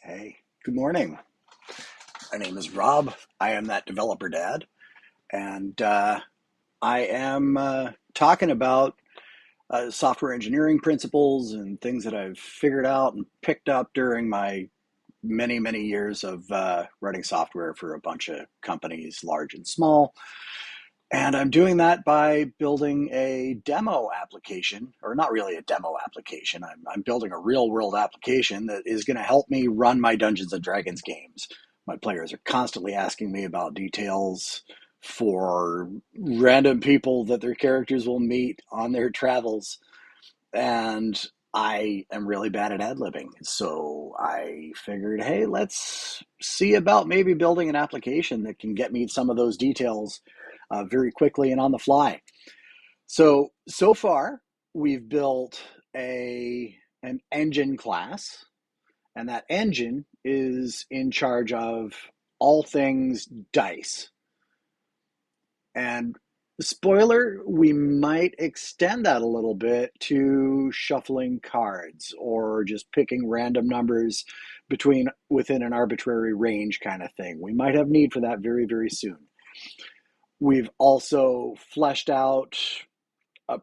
Hey, good morning. My name is Rob. I am that developer dad, and I am talking about software engineering principles and things that I've figured out and picked up during my many, many years of writing software for a bunch of companies, large and small. And I'm doing that by building a demo application, or not really a demo application. I'm building a real world application that is going to help me run my Dungeons and Dragons games. My players are constantly asking me about details for random people that their characters will meet on their travels. And I am really bad at ad libbing. So I figured, hey, let's see about maybe building an application that can get me some of those details very quickly and on the fly. So far, we've built an engine class, and that engine is in charge of all things dice. And spoiler, we might extend that a little bit to shuffling cards or just picking random numbers within an arbitrary range kind of thing. We might have need for that very, very soon. We've also fleshed out a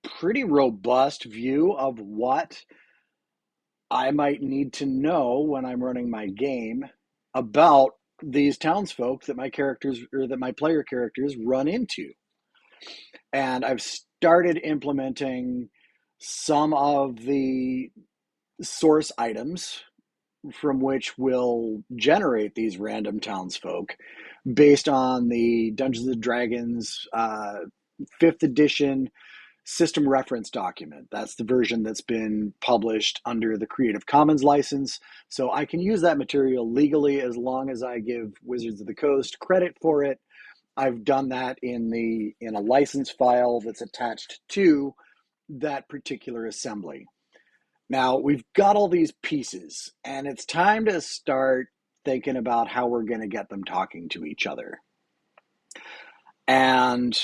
pretty robust view of what I might need to know when I'm running my game about these townsfolk that my characters or that my player characters run into. And I've started implementing some of the source items from which will generate these random townsfolk based on the Dungeons and Dragons 5th edition system reference document. That's the version that's been published under the Creative Commons license. So I can use that material legally as long as I give Wizards of the Coast credit for it. I've done that in a license file that's attached to that particular assembly. Now we've got all these pieces, and it's time to start thinking about how we're going to get them talking to each other. And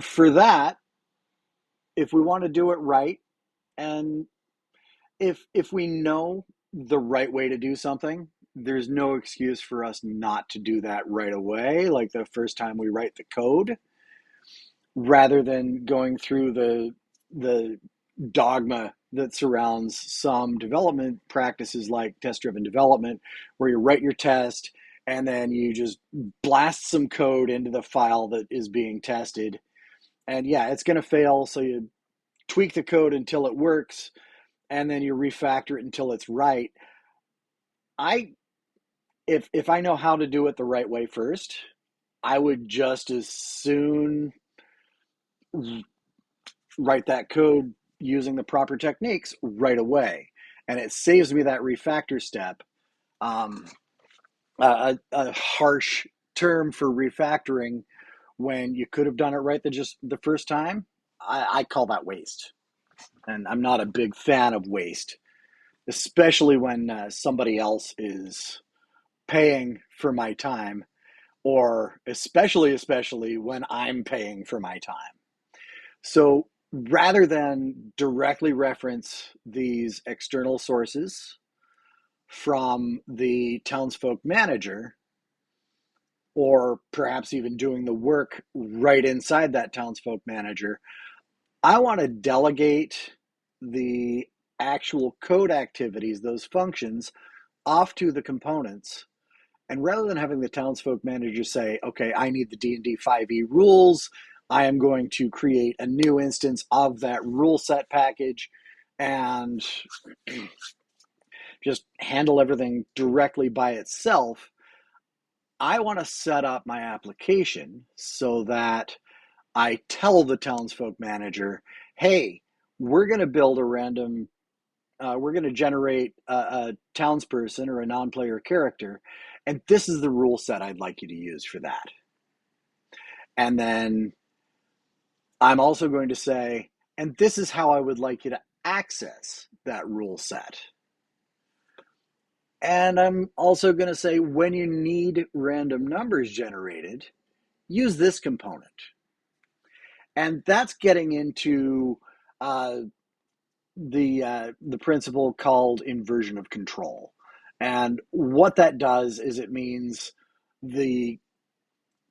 for that, if we want to do it right, and if we know the right way to do something, there's no excuse for us not to do that right away, like the first time we write the code, rather than going through the dogma that surrounds some development practices like test-driven development, where you write your test and then you just blast some code into the file that is being tested. And yeah, it's going to fail, so you tweak the code until it works, and then you refactor it until it's right. If I know how to do it the right way first, I would just as soon write that code using the proper techniques right away, and it saves me that refactor step. Um, a harsh term for refactoring when you could have done it right the first time. I call that waste, and I'm not a big fan of waste, especially when somebody else is paying for my time, or especially when I'm paying for my time. So rather than directly reference these external sources from the townsfolk manager, or perhaps even doing the work right inside that townsfolk manager, I want to delegate the actual code activities, those functions, off to the components. And rather than having the townsfolk manager say, okay, I need the D&D 5e rules, I am going to create a new instance of that rule set package and just handle everything directly by itself, I want to set up my application so that I tell the townsfolk manager, hey, we're going to build a random, we're going to generate a townsperson or a non-player character, and this is the rule set I'd like you to use for that. And then I'm also going to say, and this is how I would like you to access that rule set. And I'm also going to say, when you need random numbers generated, use this component. And that's getting into the principle called inversion of control. And what that does is it means the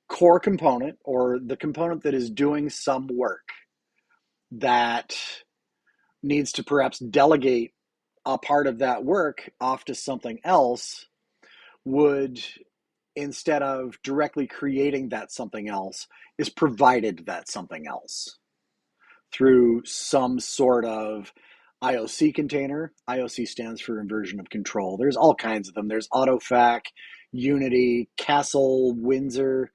core component, or the component that is doing some work, that needs to perhaps delegate a part of that work off to something else, would, instead of directly creating that something else, is provided that something else through some sort of IOC container. IOC stands for Inversion of Control. There's all kinds of them. There's AutoFac, Unity, Castle, Windsor,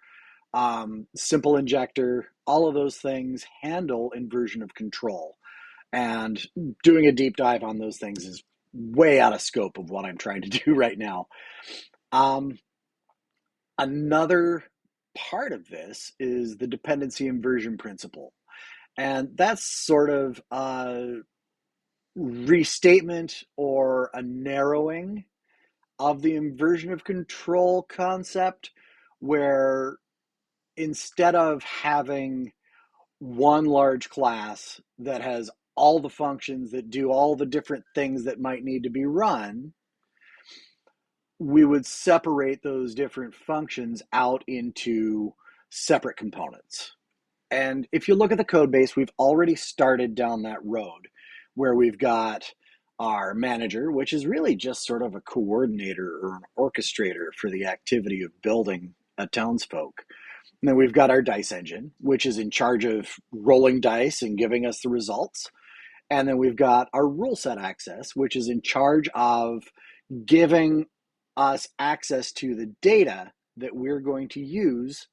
Simple Injector. All of those things handle inversion of control. And doing a deep dive on those things is way out of scope of what I'm trying to do right now. Another part of this is the dependency inversion principle. And that's sort of a restatement or a narrowing of the inversion of control concept, where instead of having one large class that has all the functions that do all the different things that might need to be run, we would separate those different functions out into separate components. And if you look at the code base, we've already started down that road where we've got our manager, which is really just sort of a coordinator or an orchestrator for the activity of building a townsfolk. And then we've got our dice engine, which is in charge of rolling dice and giving us the results. And then we've got our RulesetAccess, which is in charge of giving us access to the data that we're going to use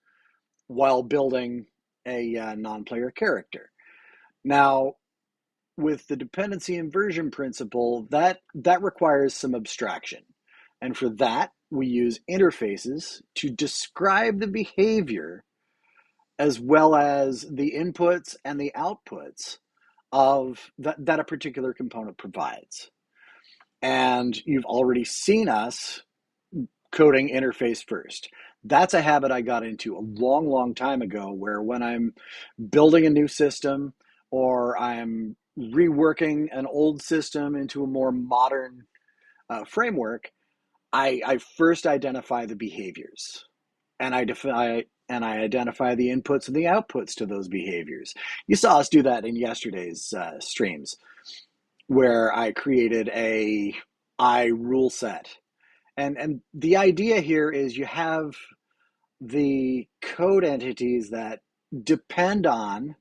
while building a non-player character. Now, with the dependency inversion principle, that requires some abstraction. And for that, we use interfaces to describe the behavior as well as the inputs and the outputs of that a particular component provides. And you've already seen us coding interface first. That's a habit I got into a long, long time ago, where when I'm building a new system or I'm reworking an old system into a more modern framework, I first identify the behaviors, and I identify the inputs and the outputs to those behaviors. You saw us do that in yesterday's streams, where I created a RuleSet. And the idea here is you have the code entities that depend on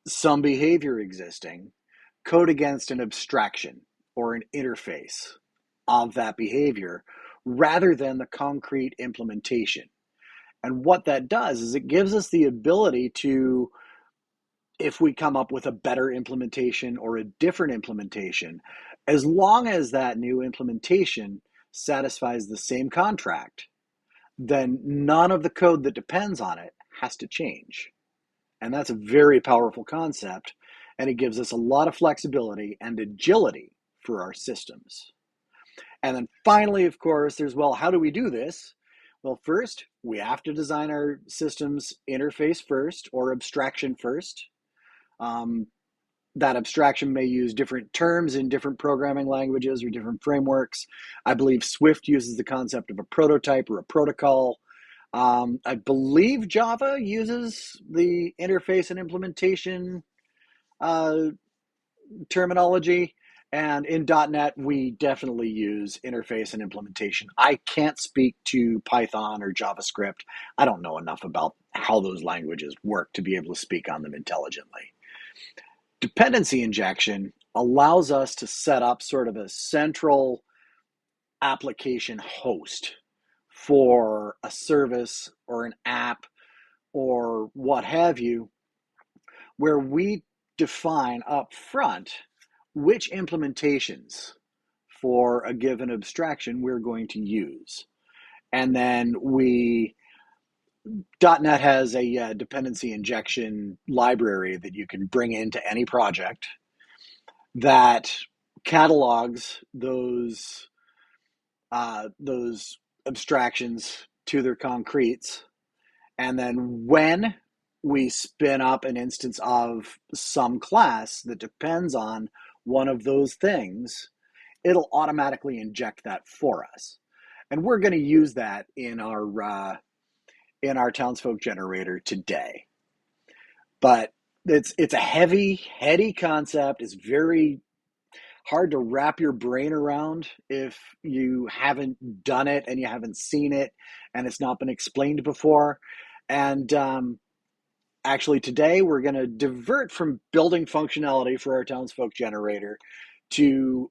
some behavior existing, code against an abstraction or an interface of that behavior rather than the concrete implementation. And what that does is it gives us the ability to, if we come up with a better implementation or a different implementation, as long as that new implementation satisfies the same contract, then none of the code that depends on it has to change. And that's a very powerful concept, and it gives us a lot of flexibility and agility for our systems. And then finally, of course, there's, well, how do we do this? Well, first, we have to design our systems interface first or abstraction first. That abstraction may use different terms in different programming languages or different frameworks. I believe Swift uses the concept of a prototype or a protocol. I believe Java uses the interface and implementation terminology. And in .NET, we definitely use interface and implementation. I can't speak to Python or JavaScript. I don't know enough about how those languages work to be able to speak on them intelligently. Dependency injection allows us to set up sort of a central application host for a service or an app or what have you, where we define up front which implementations for a given abstraction we're going to use. And then .NET has a dependency injection library that you can bring into any project that catalogs those abstractions to their concretes. And then when we spin up an instance of some class that depends on one of those things, it'll automatically inject that for us. And we're going to use that in our townsfolk generator today. But it's a heady concept. It's very hard to wrap your brain around if you haven't done it and you haven't seen it and it's not been explained before. And actually today we're going to divert from building functionality for our townsfolk generator to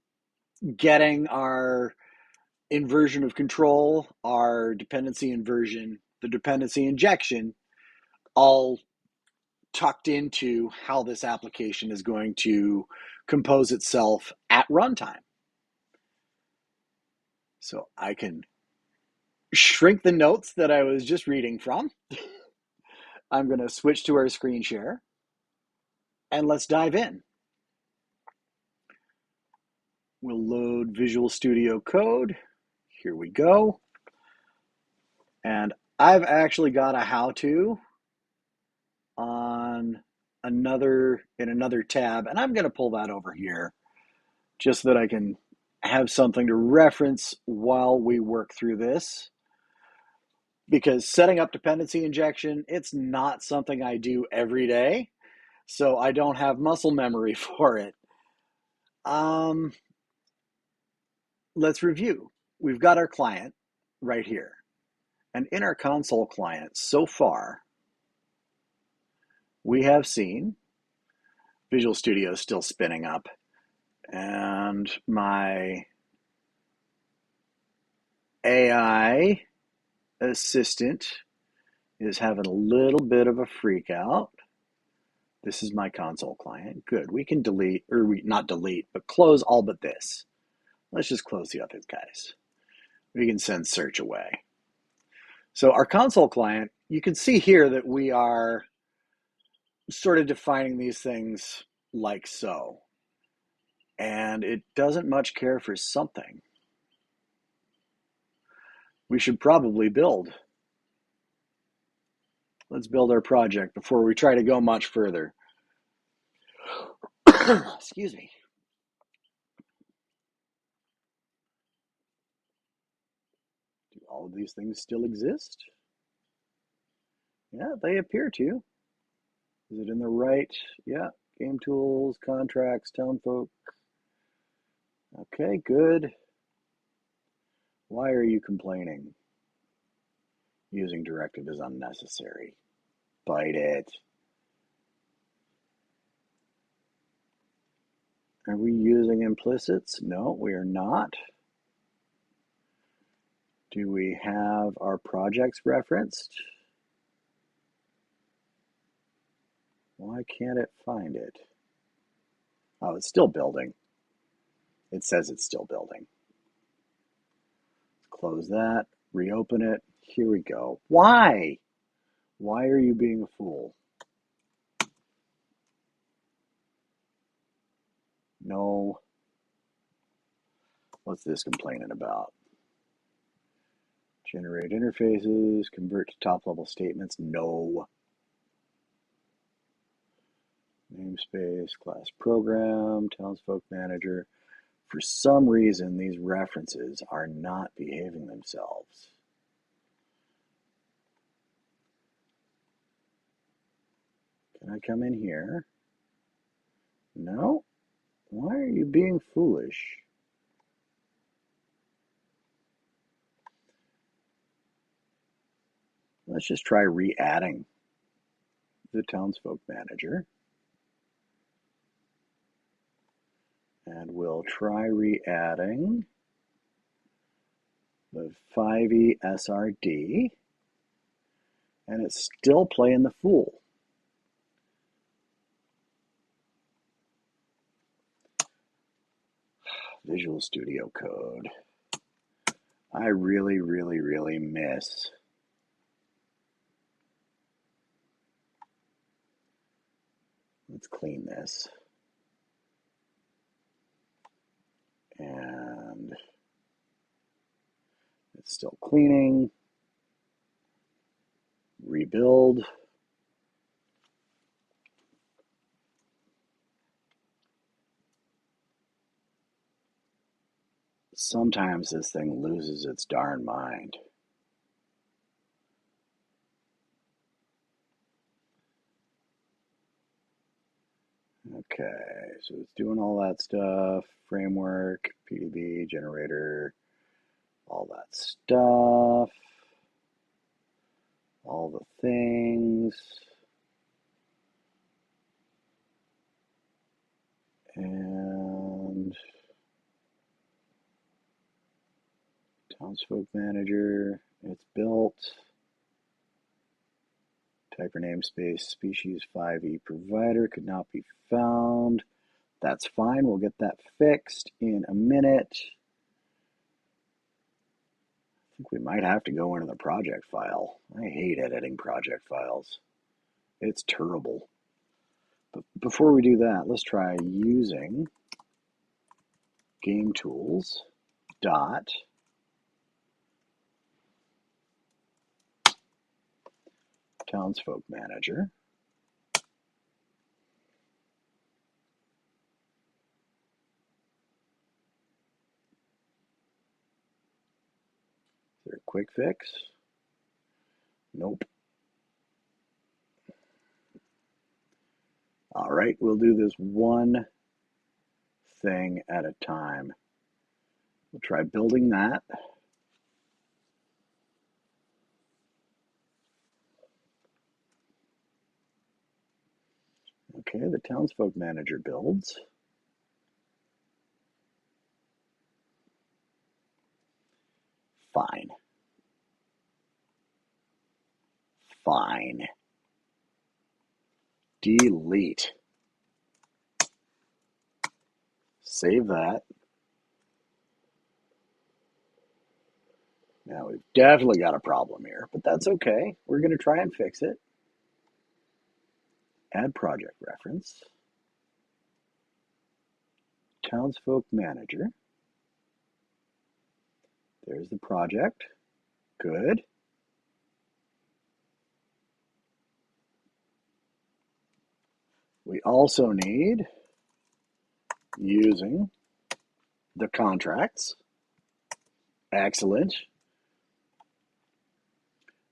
getting our inversion of control, our dependency inversion, the dependency injection, all tucked into how this application is going to compose itself at runtime. So I can shrink the notes that I was just reading from. I'm going to switch to our screen share and let's dive in. We'll load Visual Studio Code. Here we go. And I've actually got a how-to on another tab, and I'm going to pull that over here just so that I can have something to reference while we work through this. Because setting up dependency injection, it's not something I do every day, so I don't have muscle memory for it. Let's review. We've got our client right here. And in our console client so far, we have seen Visual Studio still spinning up, and my AI assistant is having a little bit of a freak out. This is my console client. Good. We can delete, or not delete, but close all but this. Let's just close the other guys. We can send search away. So our console client, you can see here that we are sort of defining these things like so. And it doesn't much care for something. We should probably build. Let's build our project before we try to go much further. Excuse me. Do all of these things still exist? Yeah, they appear to. Is it in the right? Yeah, game tools, contracts, townfolk. Okay, good. Why are you complaining? Using directive is unnecessary. Bite it. Are we using implicits? No, we are not. Do we have our projects referenced? Why can't it find it? Oh, it's still building. It says it's still building. Close that, reopen it. Here we go. Why? Why are you being a fool? No. What's this complaining about? Generate interfaces, convert to top-level statements. No. Namespace, class program, townsfolk manager. For some reason, these references are not behaving themselves. Can I come in here? No? Why are you being foolish? Let's just try re-adding the townsfolk manager. And we'll try re-adding the 5e SRD. And it's still playing the fool. Visual Studio Code. I really miss let's clean this. And it's still cleaning. Rebuild. Sometimes this thing loses its darn mind. Okay, so it's doing all that stuff, framework, PDB, generator, all that stuff, all the things. And townsfolk manager, it's built. Typer namespace, species 5e provider could not be found. That's fine, we'll get that fixed in a minute. I think we might have to go into the project file. I hate editing project files. It's terrible. But before we do that, let's try using game tools dot townsfolk manager. Is there a quick fix? Nope. All right, we'll do this one thing at a time. We'll try building that. Okay, the townsfolk manager builds. Fine. Fine. Delete. Save that. Now we've definitely got a problem here, but that's okay. We're going to try and fix it. Add project reference. Townsfolk manager. There's the project. Good. We also need using the contracts. Excellent.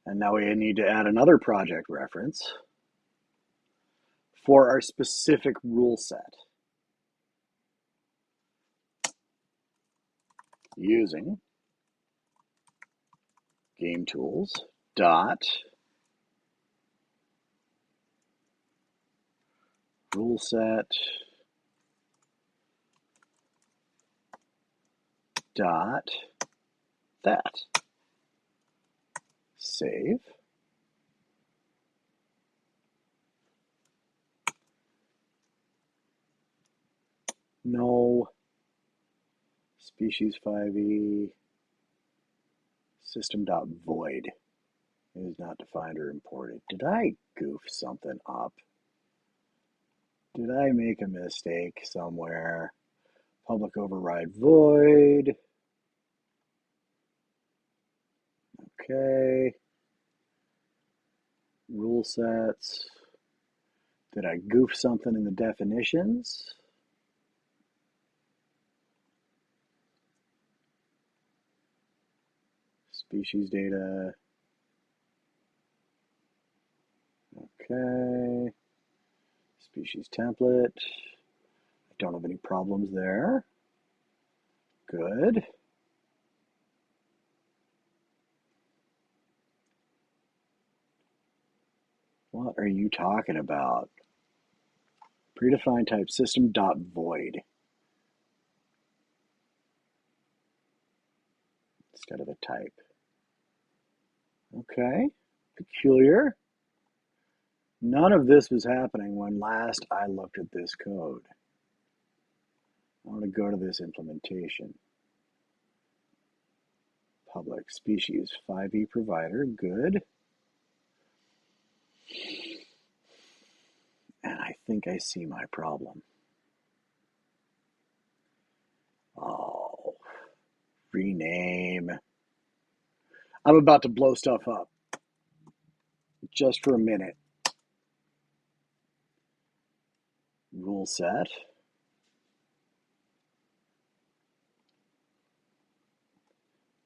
And now we need to add another project reference for our specific rule set. Using game tools dot RuleSet dot that. Save. No. Species 5e system.void is not defined or imported. Did I goof something up? Did I make a mistake somewhere? Public override void. Okay. Rule sets. Did I goof something in the definitions? Species data. Okay. Species template. I don't have any problems there. Good. What are you talking about? Predefined type system.void instead of a type. Okay, peculiar. None of this was happening when last I looked at this code. I want to go to this implementation. Public species 5e provider, good. And I think I see my problem. Oh, rename. I'm about to blow stuff up. Just for a minute. Rule set.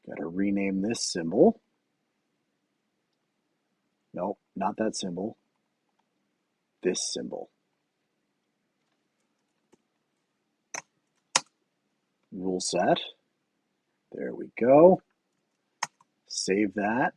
Got to rename this symbol. No, not that symbol. This symbol. RuleSet. There we go. Save that.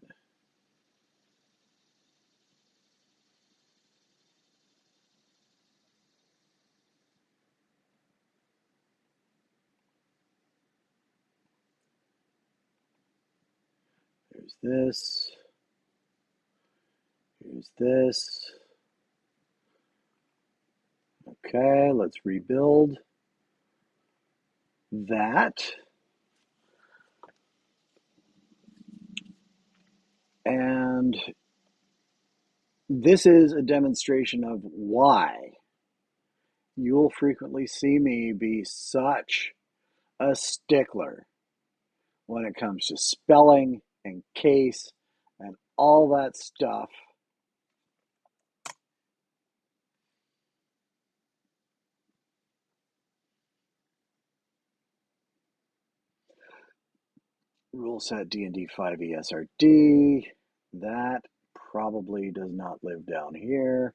There's this. Here's this. Okay, let's rebuild that. And this is a demonstration of why you'll frequently see me be such a stickler when it comes to spelling and case and all that stuff. RuleSet D&D 5 ESRD. That probably does not live down here.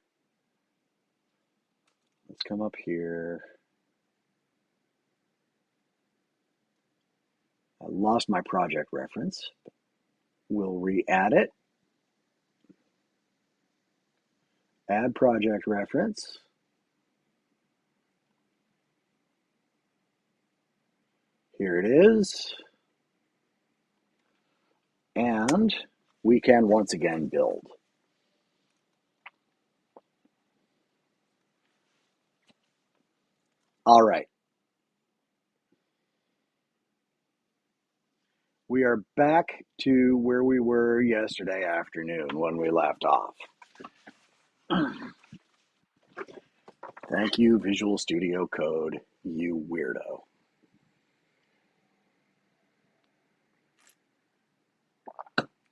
Let's come up here. I lost my project reference. We'll re-add it. Add project reference. Here it is. And we can once again build. All right. We are back to where we were yesterday afternoon when we left off. Thank you, Visual Studio Code, you weirdo.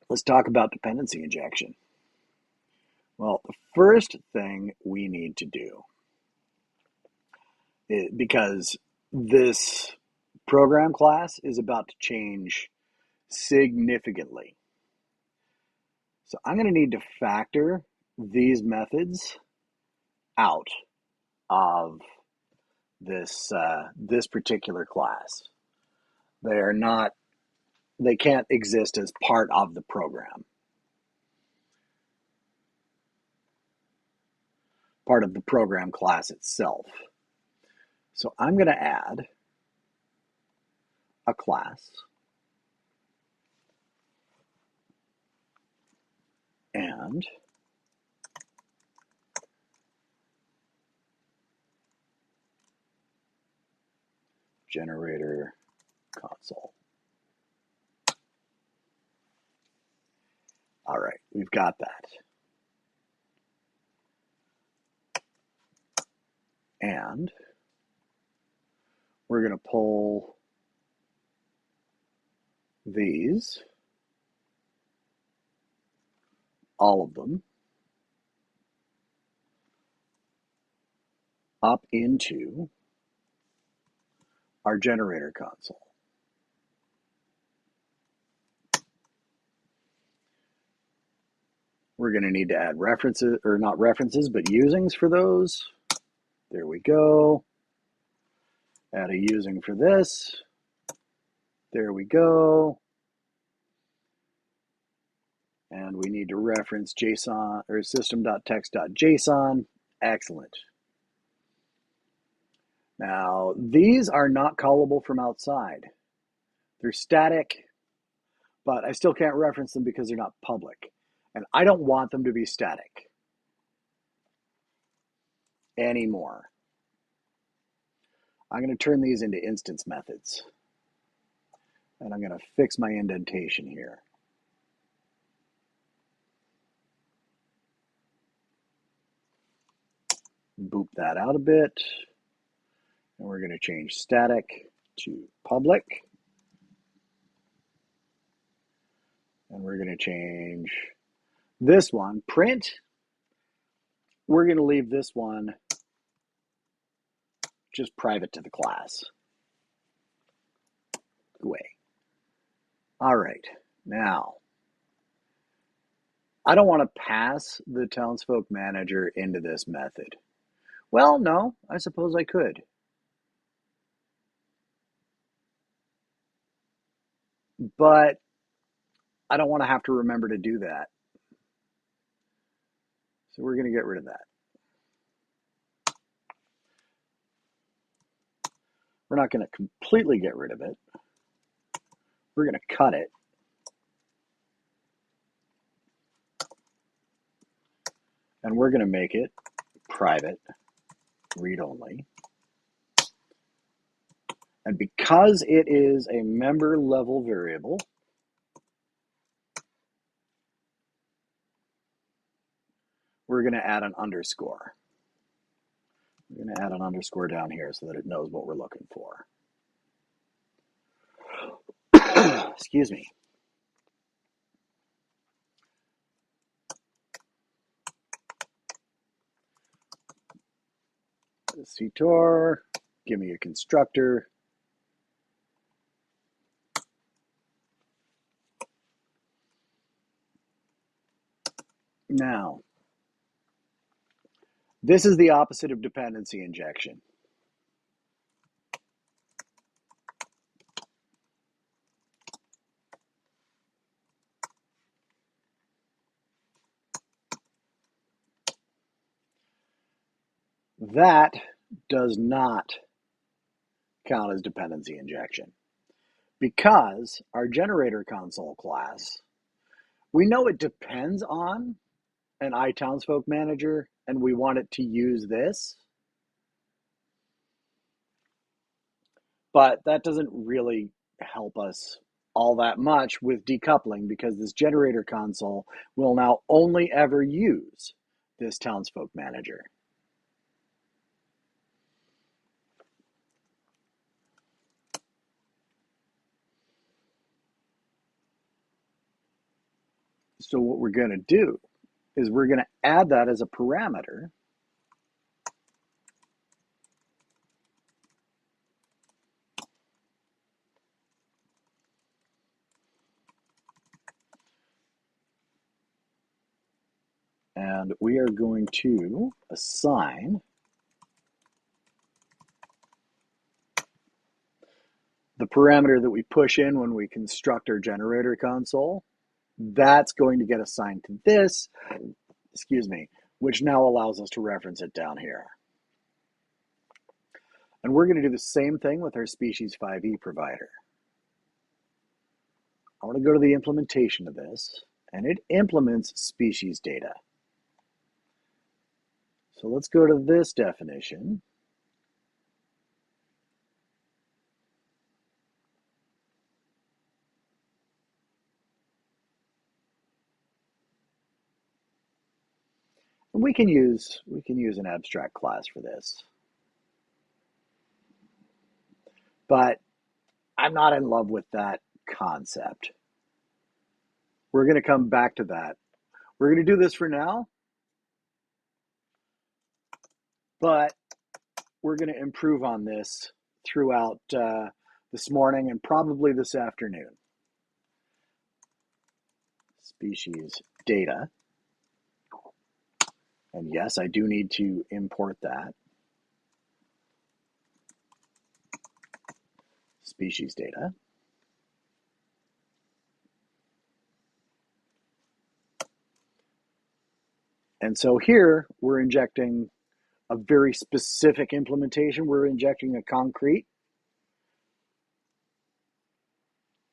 Let's talk about dependency injection. Well, the first thing we need to do, because this program class is about to change significantly. So I'm going to need to factor these methods out of this particular class. They can't exist as part of the program. Part of the program class itself. So I'm going to add a class and generator console. All right, we've got that. And we're going to pull these, all of them, up into our generator console. We're going to need to add references, or not references, but usings for those. There we go. Add a using for this. There we go. And we need to reference JSON or system.text.json. Excellent. Now, these are not callable from outside. They're static, but I still can't reference them because they're not public. And I don't want them to be static anymore. I'm going to turn these into instance methods. And I'm going to fix my indentation here. Boop that out a bit. And we're going to change static to public. And we're going to change this one, print. We're going to leave this one just private to the class. Away. All right, now I don't want to pass the townsfolk manager into this method. Well, no, I suppose I could. But I don't want to have to remember to do that. So we're going to get rid of that. We're not going to completely get rid of it. We're going to cut it. And we're going to make it private, read-only. And because it is a member level variable, we're going to add an underscore. We're going to add an underscore down here so that it knows what we're looking for. Excuse me. CTOR, give me a constructor. Now, this is the opposite of dependency injection. That does not count as dependency injection because our generator console class, we know it depends on an iTownsfolk manager and we want it to use this, but that doesn't really help us all that much with decoupling because this generator console will now only ever use this townsfolk manager. So what we're going to do is we're going to add that as a parameter. And we are going to assign the parameter that we push in when we construct our generator console. That's going to get assigned to this, excuse me, which now allows us to reference it down here. And we're going to do the same thing with our species 5e provider. I want to go to the implementation of this, and it implements species data. So let's go to this definition. And we can use an abstract class for this. But I'm not in love with that concept. We're going to come back to that. We're going to do this for now, but we're going to improve on this throughout this morning and probably this afternoon. Species data. And yes, I do need to import that. Species data. And so here we're injecting a very specific implementation. We're injecting a concrete.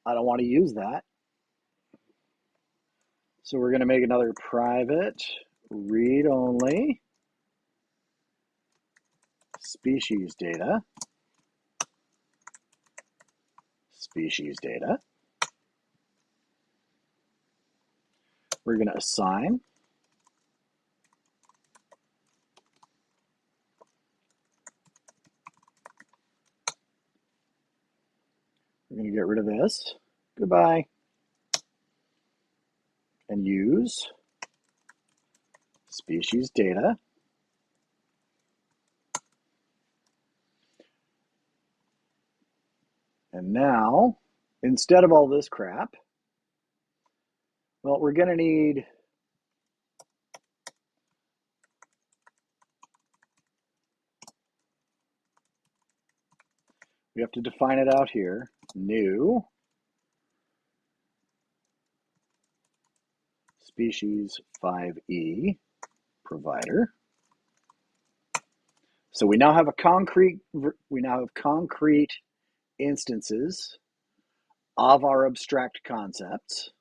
I don't want to use that. So we're going to make another private read-only species data. Species data. We're going to assign we're going to get rid of this. Goodbye. And use species data. And now instead of all this crap, well, we're going to need we have to define it out here. New species 5e provider. So we now have concrete instances of our abstract concepts.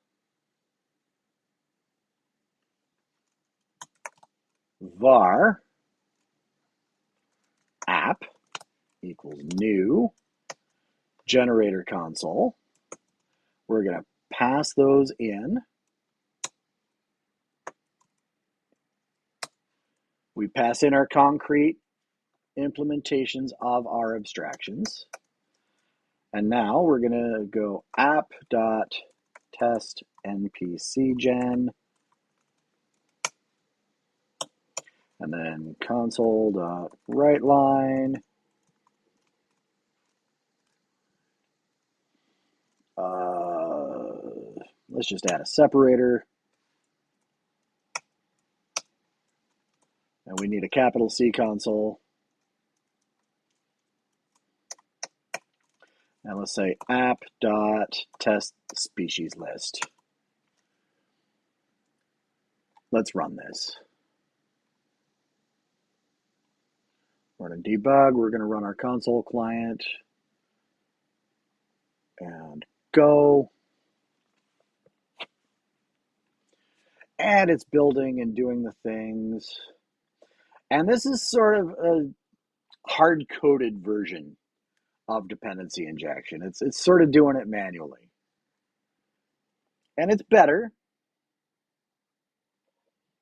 Var app equals new generator console. We're going to pass those in. We pass in our concrete implementations of our abstractions. And now we're going to go app.test npcgen, and then console.writeLine. Let's just add a separator. And we need a capital C console. And let's say app.testSpeciesList. Let's run this. We're going to debug. We're going to run our console client. And go. And it's building and doing the things. And this is sort of a hard-coded version of dependency injection. It's sort of doing it manually. And it's better,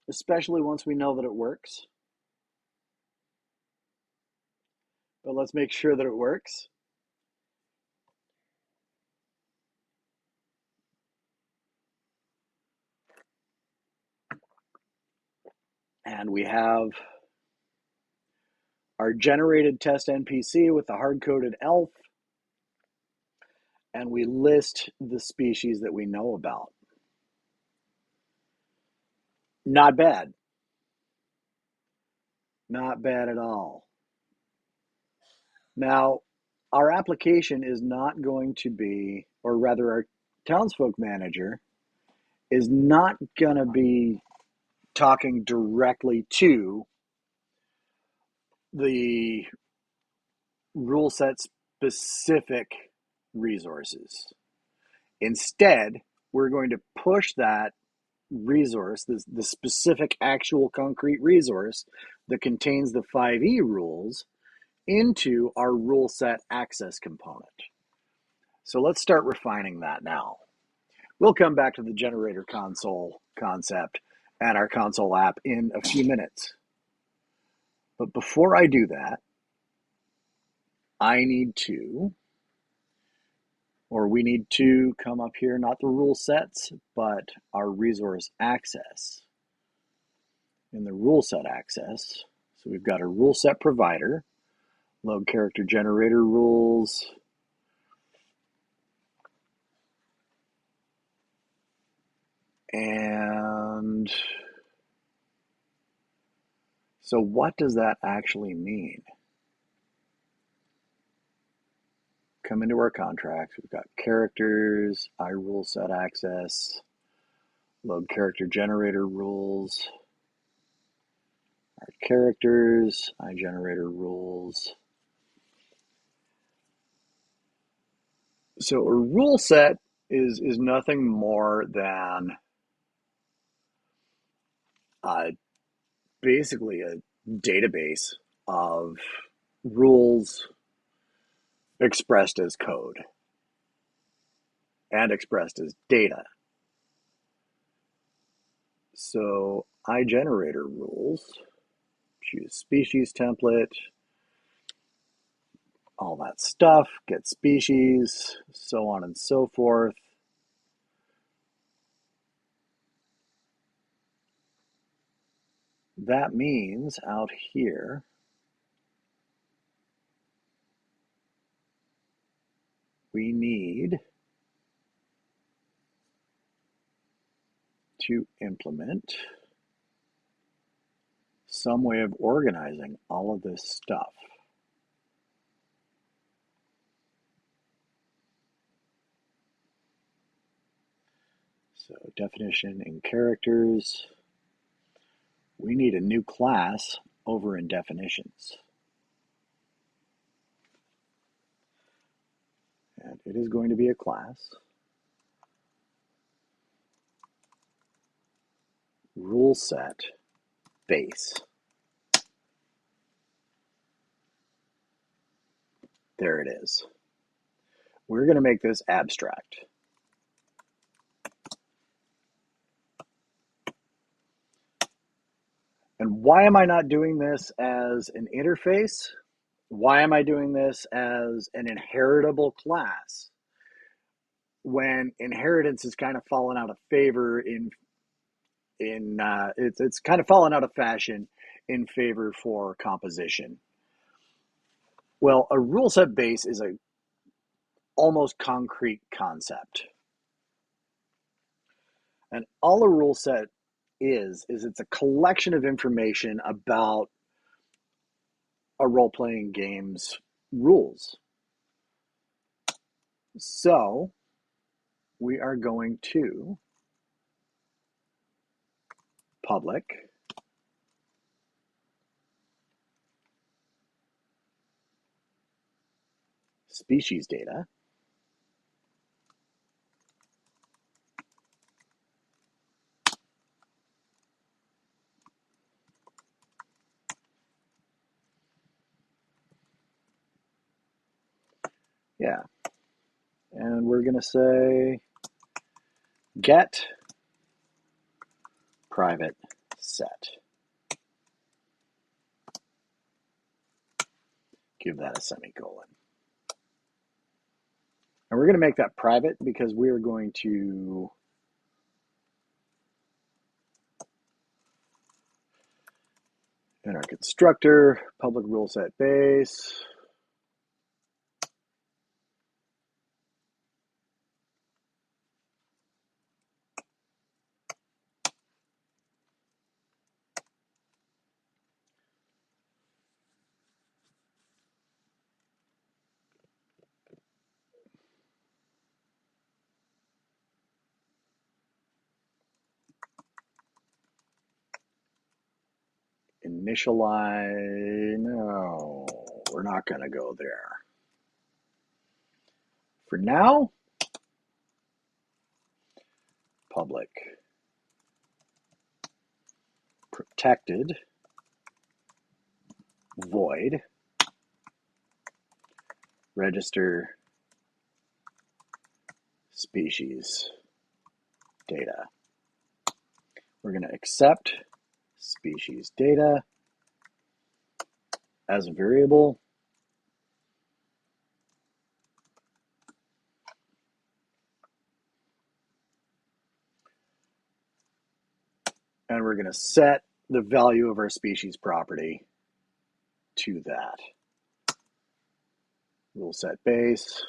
especially once we know that it works. But let's make sure that it works. And we have our generated test NPC with the hard-coded ELF, and we list the species that we know about. Not bad. Not bad at all. Now, our application is not going to be, or rather our townsfolk manager is not going to be talking directly to the RuleSet specific resources. Instead, we're going to push that resource, the specific actual concrete resource that contains the 5e rules, into our RulesetAccess component. So let's start refining that now. We'll come back to the generator console concept and our console app in a few minutes. But before I do that, we need to come up here, not the rule sets, but our resource access. In the RulesetAccess, so we've got a RuleSet provider, load character generator rules, and so what does that actually mean? Come into our contracts, we've got characters, RulesetAccess, load character generator rules, our characters, generator rules. So a rule set is nothing more than basically a database of rules expressed as code and expressed as data. So generator rules, choose species template, all that stuff, get species, so on and so forth. That means out here, we need to implement some way of organizing all of this stuff. So definition in characters, we need a new class over in definitions. And it is going to be a class. RuleSet base. There it is. We're going to make this abstract. And why am I not doing this as an interface? Why am I doing this as an inheritable class when inheritance is kind of fallen out of favor it's kind of fallen out of fashion in favor for composition? Well, a rule set base is a almost concrete concept. And all a rule set is it's a collection of information about a role-playing game's rules. So we are going to public species data and we're going to say get private set. Give that a semicolon. And we're going to make that private because we are going to in our constructor, public rule set base. Initialize, no, we're not going to go there. For now, public protected void register species data. We're going to accept species data as a variable. And we're going to set the value of our species property to that. Rule set base.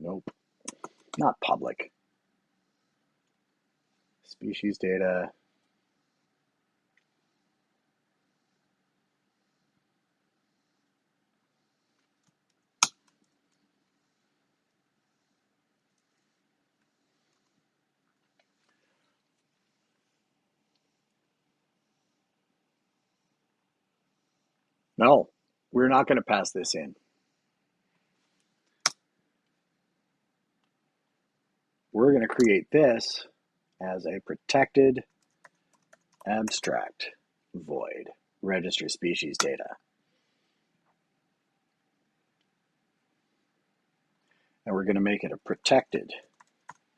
Nope, not public. Species data. No, we're not going to pass this in. We're going to create this as a protected abstract void register species data. And we're going to make it a protected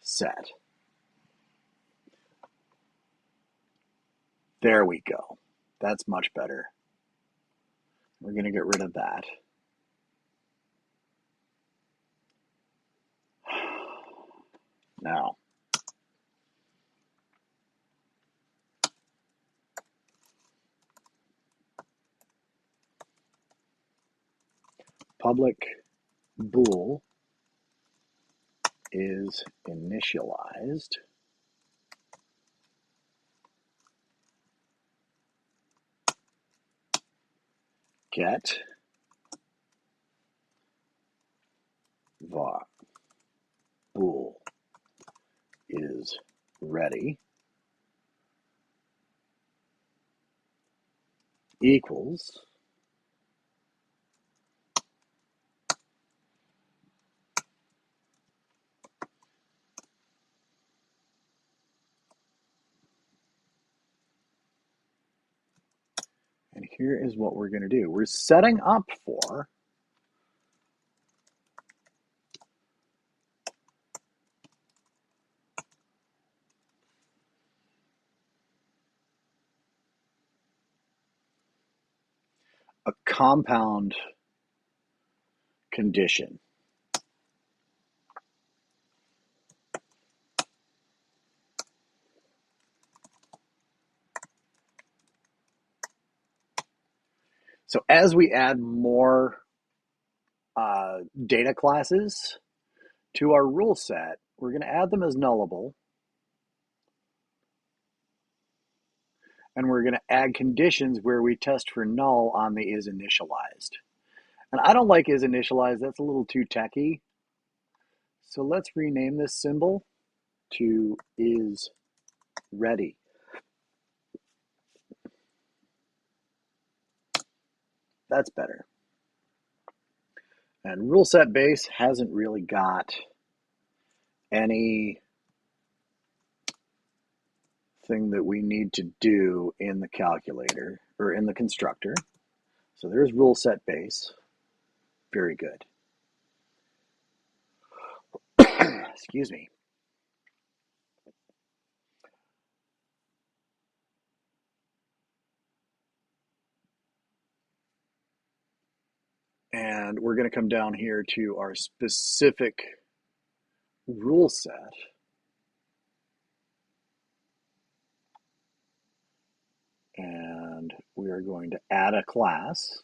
set. There we go. That's much better. We're going to get rid of that. Now, public bool is initialized, get var bool is ready equals and here is what we're going to do. We're setting up for a compound condition. So as we add more data classes to our rule set, we're going to add them as nullable, and we're going to add conditions where we test for null on the is initialized. And I don't like is initialized, that's a little too techy. So let's rename this symbol to is ready. That's better. And rule set base hasn't really got any thing that we need to do in the calculator or in the constructor. So there's rule set base. Very good. Excuse me. And we're going to come down here to our specific rule set. And we are going to add a class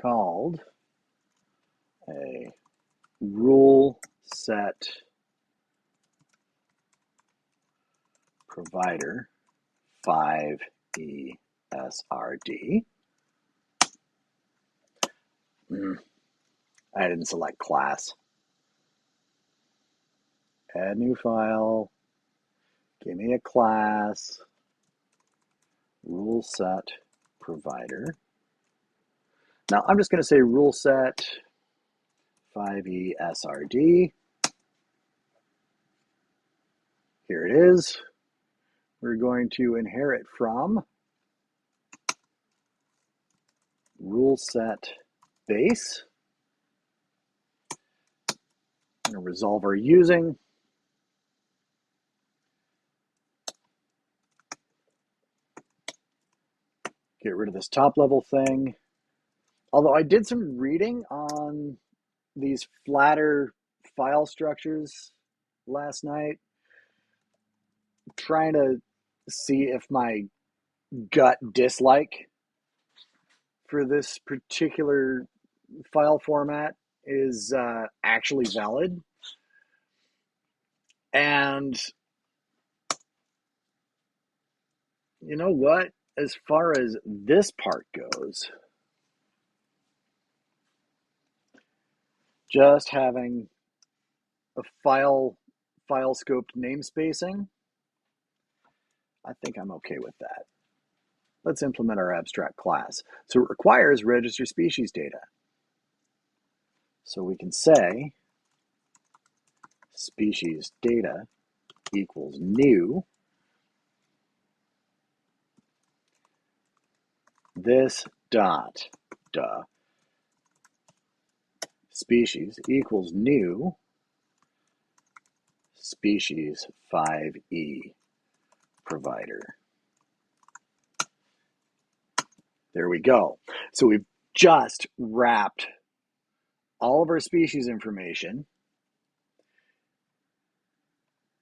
called a RuleSet provider 5ESRD. I didn't select class. Add new file. Give me a class. RuleSet provider. Now I'm just going to say RuleSet 5ESRD. Here it is. We're going to inherit from RuleSet base. I'm going to resolve our using. Get rid of this top level thing. Although I did some reading on these flatter file structures last night, trying to see if my gut dislike for this particular file format is actually valid. And you know what? As far as this part goes, just having a file scoped namespacing, I think I'm okay with that. Let's implement our abstract class. So it requires register species data. So we can say species data equals new. This dot species equals new species 5E provider. There we go. So we've just wrapped all of our species information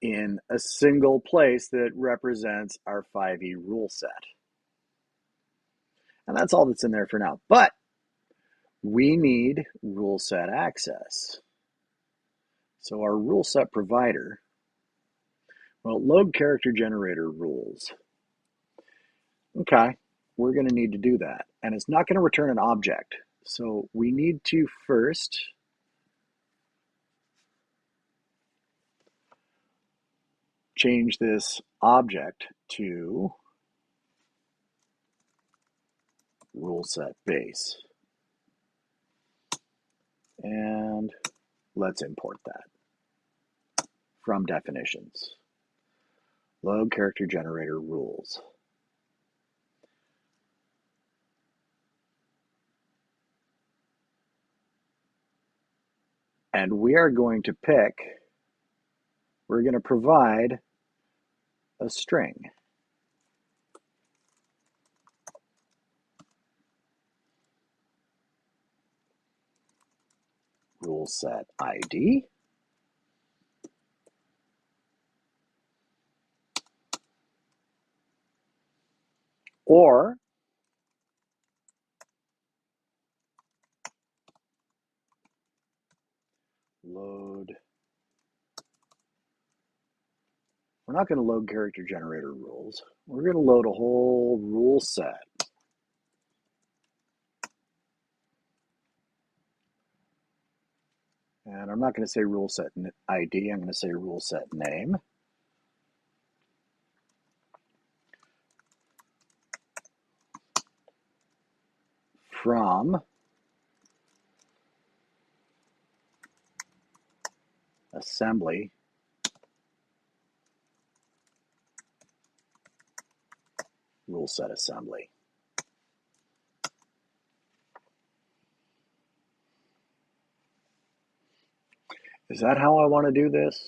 in a single place that represents our 5E rule set. And that's all that's in there for now. But we need RulesetAccess. So our RuleSet provider, well, load character generator rules. Okay, we're going to need to do that. And it's not going to return an object. So we need to first change this object to RuleSet base. And let's import that from definitions. Load character generator rules. And we are going to we're going to provide a string. RuleSet ID. Or load. We're not going to load character generator rules. We're going to load a whole rule set. And I'm not going to say RuleSet ID, I'm going to say RuleSet name. From assembly RuleSet assembly. Is that how I want to do this?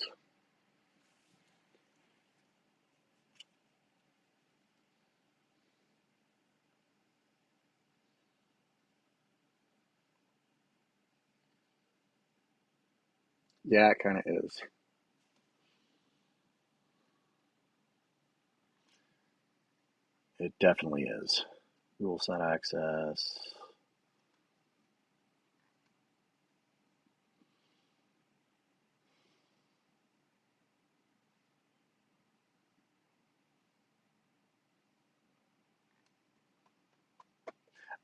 Yeah, it kind of is. It definitely is. RulesetAccess.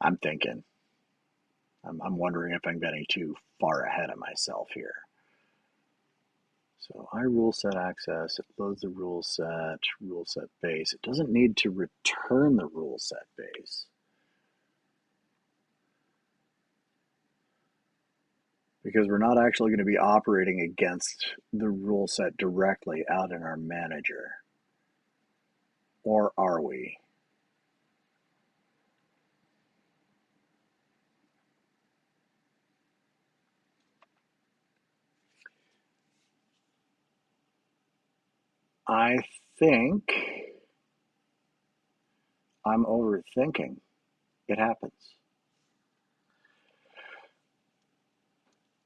I'm thinking. I'm wondering if I'm getting too far ahead of myself here. So I RulesetAccess, it loads the RuleSet base. It doesn't need to return the RuleSet base. Because we're not actually going to be operating against the RuleSet directly out in our manager. Or are we? I think I'm overthinking. It happens.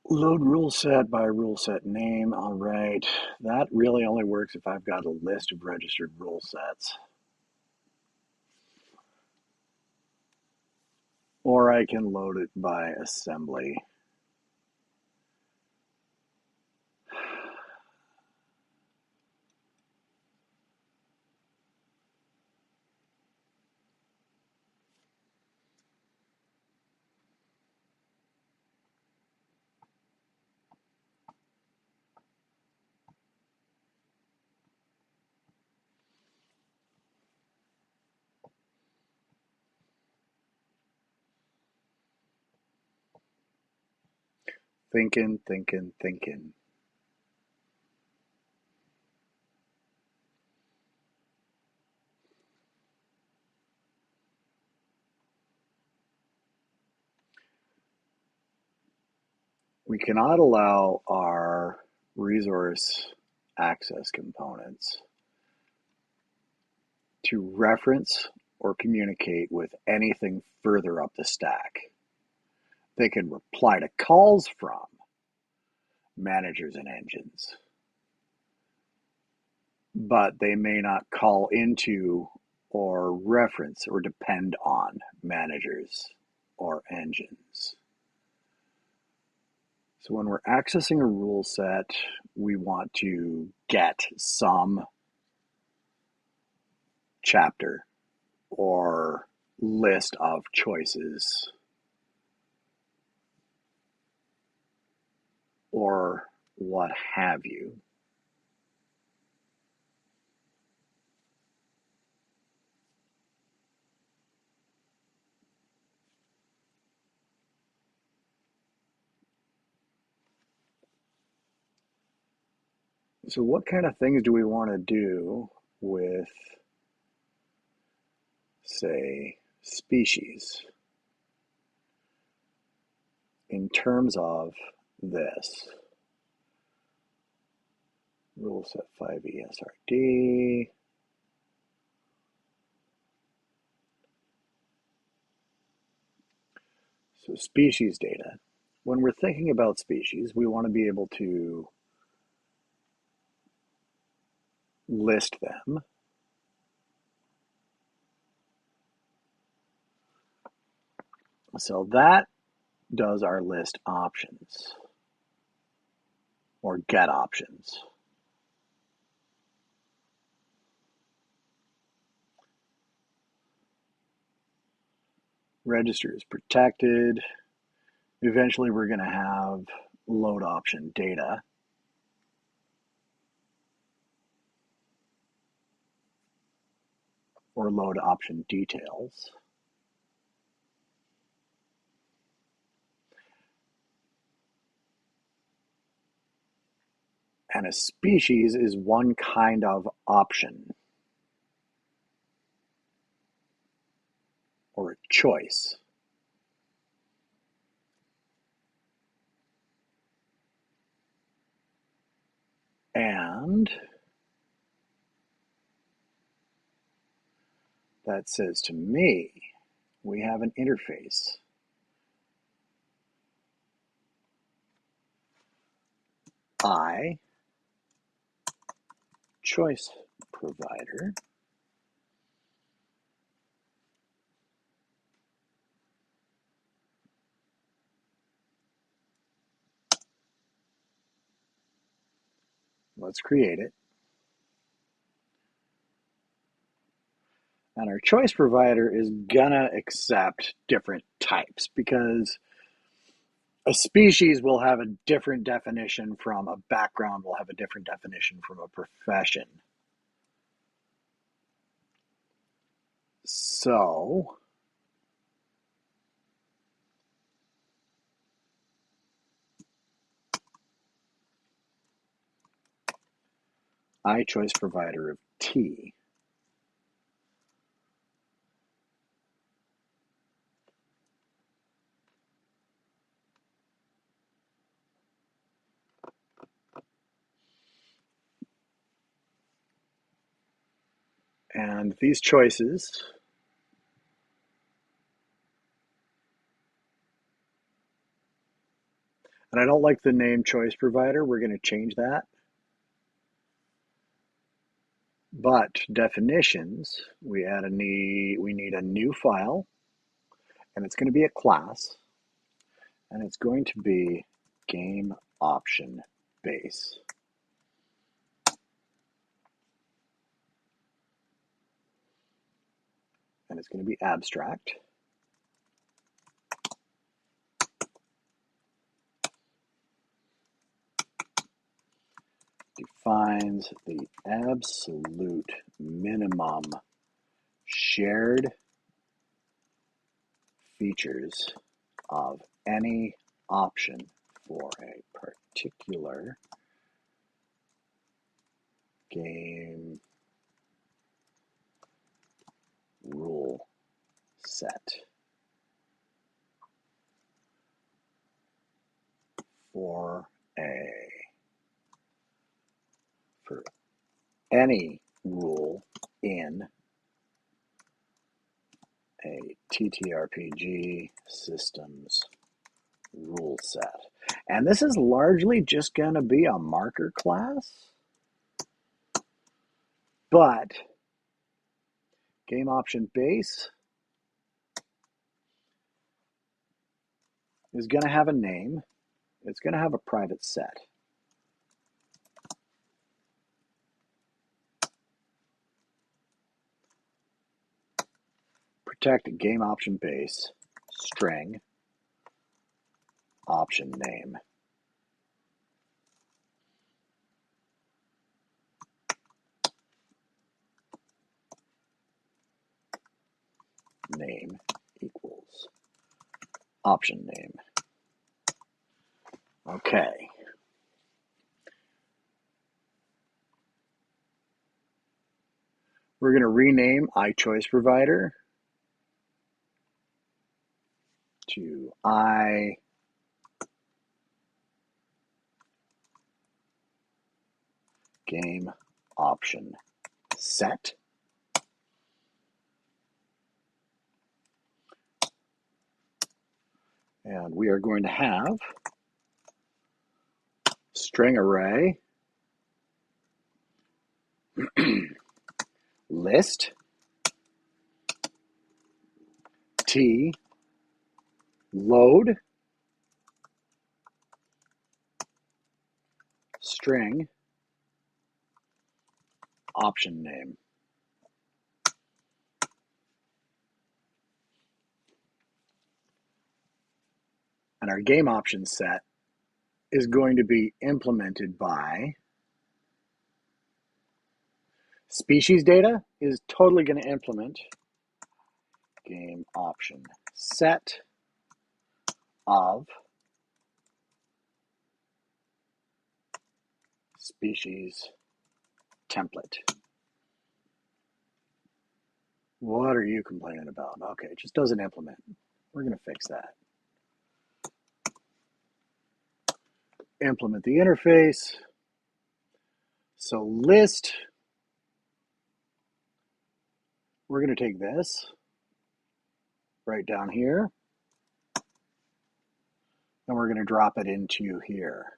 Load RuleSet by RuleSet name. All right. That really only works if I've got a list of registered RuleSets. Or I can load it by assembly. Thinking. We cannot allow our resource access components to reference or communicate with anything further up the stack. They can reply to calls from managers and engines, but they may not call into or reference or depend on managers or engines. So when we're accessing a rule set, we want to get some chapter or list of choices or what have you. So what kind of things do we want to do with, say, species in terms of this? RuleSet 5 ESRD. So species data. When we're thinking about species, we want to be able to list them. So that does our list options or get options. Register is protected. Eventually we're going to have load option data. Or load option details. And a species is one kind of option or a choice. And that says to me, we have an interface. I, choice provider, let's create it. And our choice provider is gonna accept different types because a species will have a different definition from a background, will have a different definition from a profession. So I choice provider of T. And these choices and I don't like the name choice provider. We're going to change that. But definitions, we need a new file, and it's going to be a class, and it's going to be game option base. And it's going to be abstract. Defines the absolute minimum shared features of any option for a particular game rule set for any rule in a TTRPG systems rule set. And this is largely just going to be a marker class, but game option base is going to have a name. it's going to have a private set. Protect game option base string option name. Name equals option name. Okay. We're going to rename iChoiceProvider to iGameOptionSet. And we are going to have string array list t load string option name. And our game option set is going to be implemented by species data is totally going to implement game option set of species template. What are you complaining about? Okay, it just doesn't implement. We're going to fix that. Implement the interface. So list, we're going to take this right down here, and we're going to drop it into here.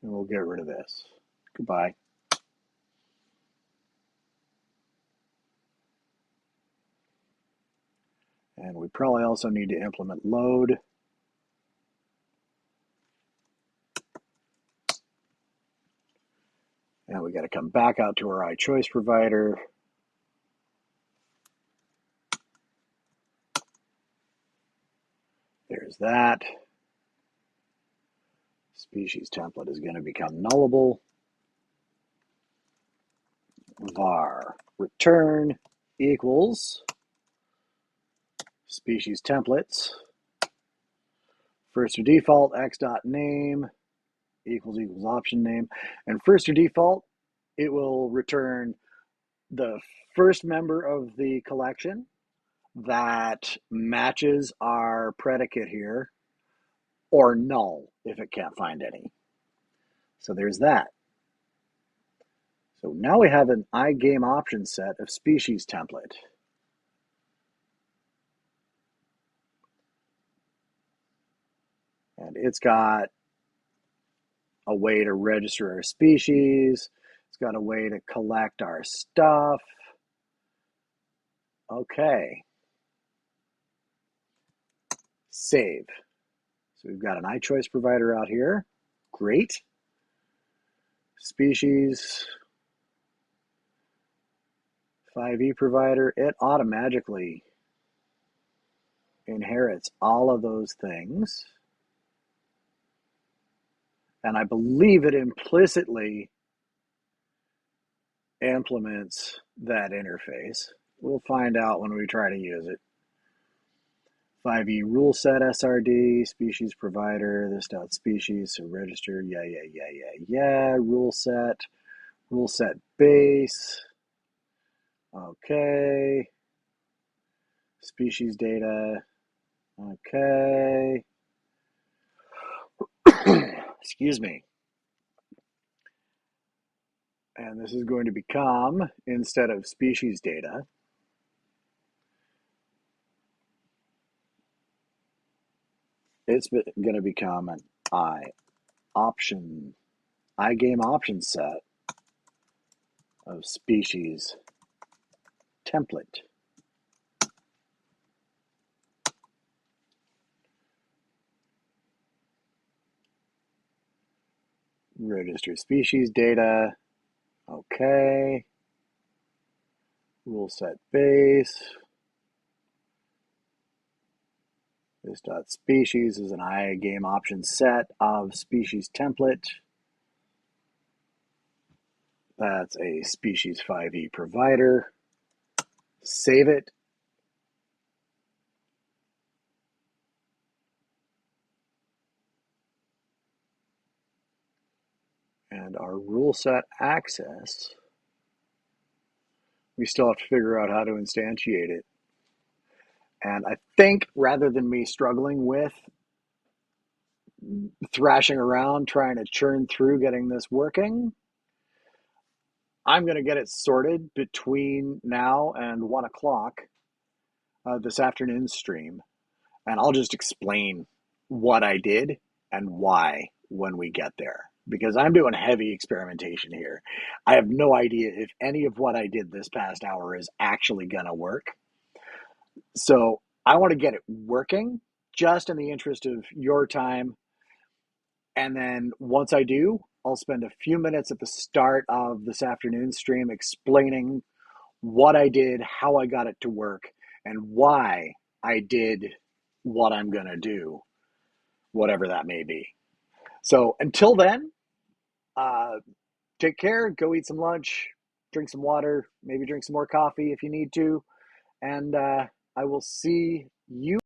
And we'll get rid of this. Goodbye. And we probably also need to implement load. And we got to come back out to our iChoiceProvider. There's that. Species template is going to become nullable. Var return equals species templates. First to default x.name equals option name. And first to default, it will return the first member of the collection that matches our predicate here, or null if it can't find any. So there's that. So now we have an iGame option set of species template. And it's got a way to register our species. It's got a way to collect our stuff. Okay. Save. So we've got an iChoiceProvider out here. Great. Species 5e provider. It automatically inherits all of those things. And I believe it implicitly implements that interface. We'll find out when we try to use it. 5e RuleSet SRD, species provider, this dot species, so register, yeah. RuleSet base, okay. Species data, okay. Excuse me. And this is going to become, instead of species data, it's going to become an iGame option set of species template. Register species data. Okay. RuleSet base. This dot species is an iGame option set of species template. That's a species 5e provider. Save it. And our RulesetAccess, we still have to figure out how to instantiate it. And I think rather than me struggling with thrashing around trying to churn through getting this working, I'm going to get it sorted between now and 1 o'clock this afternoon's stream. And I'll just explain what I did and why when we get there. Because I'm doing heavy experimentation here. I have no idea if any of what I did this past hour is actually going to work. So I want to get it working just in the interest of your time. And then once I do, I'll spend a few minutes at the start of this afternoon's stream explaining what I did, how I got it to work, and why I did what I'm going to do, whatever that may be. So until then, take care, go eat some lunch, drink some water, maybe drink some more coffee if you need to, and I will see you